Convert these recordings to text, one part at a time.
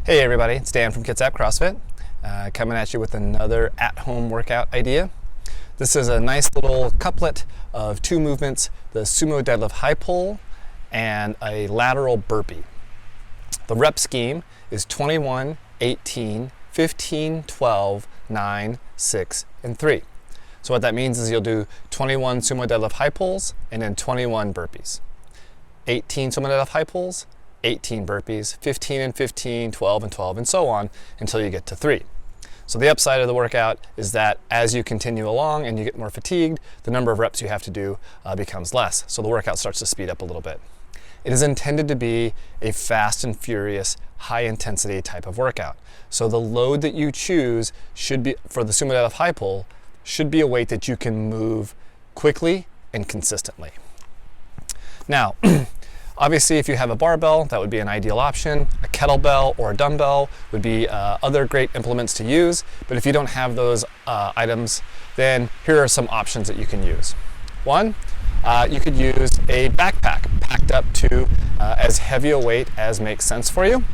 Hey everybody, it's Dan from Kids App CrossFit, coming at you with another at-home workout idea. This is a nice little couplet of two movements, the Sumo deadlift high pull and a lateral burpee. The rep scheme is 21, 18, 15, 12, 9, 6, and 3. So what that means is you'll do 21 Sumo deadlift high pulls and then 21 burpees. 18 Sumo deadlift high pulls, 18 burpees, 15 and 15, 12 and 12, and so on until you get to 3. So the upside of the workout is that as you continue along and you get more fatigued, the number of reps you have to do becomes less. So the workout starts to speed up a little bit. It is intended to be a fast and furious, high intensity type of workout. So the load that you choose should be, for the Sumo deadlift high pull, should be a weight that you can move quickly and consistently. Now, obviously, if you have a barbell, that would be an ideal option. A kettlebell or a dumbbell would be other great implements to use. But if you don't have those items, then here are some options that you can use. One, you could use a backpack packed up to as heavy a weight as makes sense for you.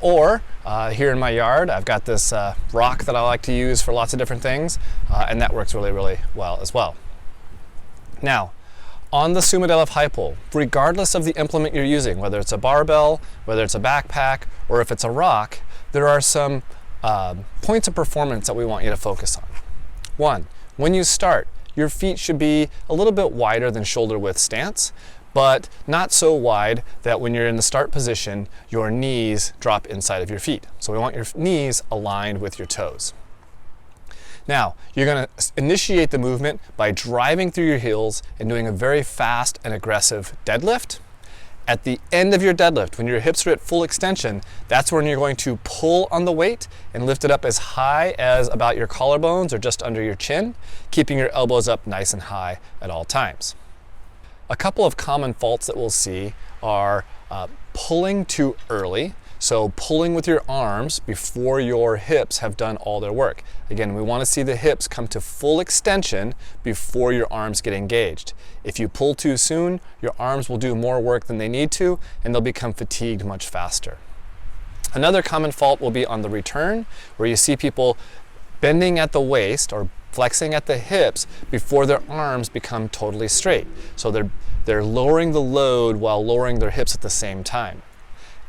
Or here in my yard, I've got this rock that I like to use for lots of different things, and that works really, really well as well. Now, on the Sumo deadlift high pull, regardless of the implement you're using, whether it's a barbell, whether it's a backpack, or if it's a rock, there are some points of performance that we want you to focus on. One, when you start, your feet should be a little bit wider than shoulder width stance, but not so wide that when you're in the start position, your knees drop inside of your feet. So we want your knees aligned with your toes. Now, you're going to initiate the movement by driving through your heels and doing a very fast and aggressive deadlift. At the end of your deadlift, when your hips are at full extension, that's when you're going to pull on the weight and lift it up as high as about your collarbones or just under your chin, keeping your elbows up nice and high at all times. A couple of common faults that we'll see are pulling too early. So pulling with your arms before your hips have done all their work. Again, we want to see the hips come to full extension before your arms get engaged. If you pull too soon, your arms will do more work than they need to, and they'll become fatigued much faster. Another common fault will be on the return, where you see people bending at the waist or flexing at the hips before their arms become totally straight. So they're lowering the load while lowering their hips at the same time.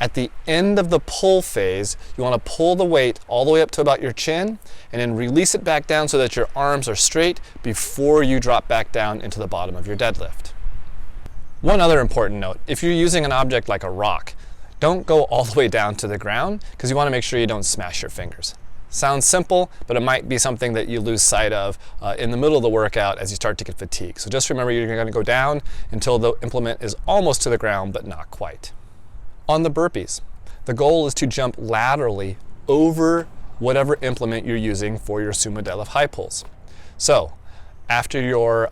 At the end of the pull phase, you want to pull the weight all the way up to about your chin and then release it back down so that your arms are straight before you drop back down into the bottom of your deadlift. One other important note, if you're using an object like a rock, don't go all the way down to the ground because you want to make sure you don't smash your fingers. Sounds simple, but it might be something that you lose sight of in the middle of the workout as you start to get fatigued. So just remember you're going to go down until the implement is almost to the ground, but not quite. On the burpees, the goal is to jump laterally over whatever implement you're using for your Sumo deadlift high pulls. So after your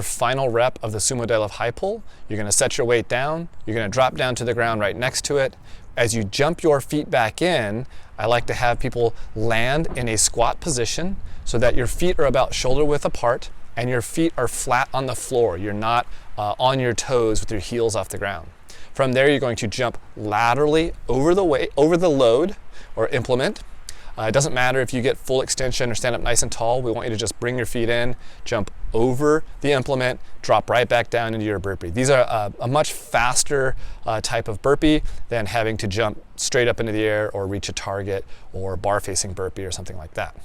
final rep of the Sumo deadlift high pull, you're going to set your weight down, you're going to drop down to the ground right next to it. As you jump your feet back in, I like to have people land in a squat position so that your feet are about shoulder width apart and your feet are flat on the floor. You're not on your toes with your heels off the ground. From there, you're going to jump laterally over the load or implement. It doesn't matter if you get full extension or stand up nice and tall. We want you to just bring your feet in, jump over the implement, drop right back down into your burpee. These are a much faster type of burpee than having to jump straight up into the air or reach a target or bar facing burpee or something like that.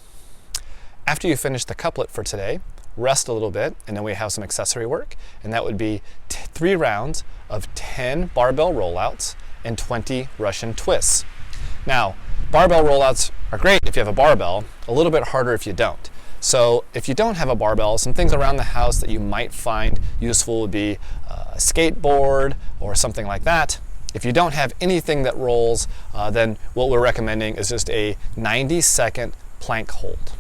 After you finish the couplet for today, rest a little bit, and then we have some accessory work, and that would be 3 rounds of 10 barbell rollouts and 20 Russian twists. Now, barbell rollouts are great if you have a barbell, a little bit harder if you don't. So if you don't have a barbell, some things around the house that you might find useful would be a skateboard or something like that. If you don't have anything that rolls, then what we're recommending is just a 90-second plank hold.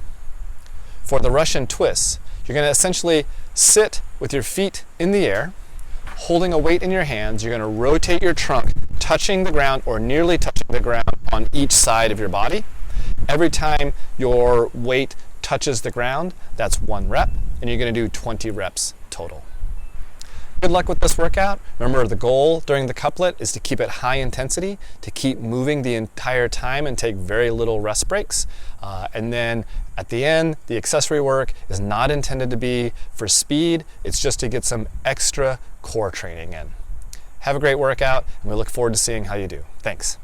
For the Russian twists, you're going to essentially sit with your feet in the air, holding a weight in your hands. You're going to rotate your trunk, touching the ground or nearly touching the ground on each side of your body. Every time your weight touches the ground, that's 1 rep, and you're going to do 20 reps total. Good luck with this workout. Remember, the goal during the couplet is to keep it high intensity, to keep moving the entire time and take very little rest breaks. And then at the end, the accessory work is not intended to be for speed. It's just to get some extra core training in. Have a great workout, and we look forward to seeing how you do. Thanks.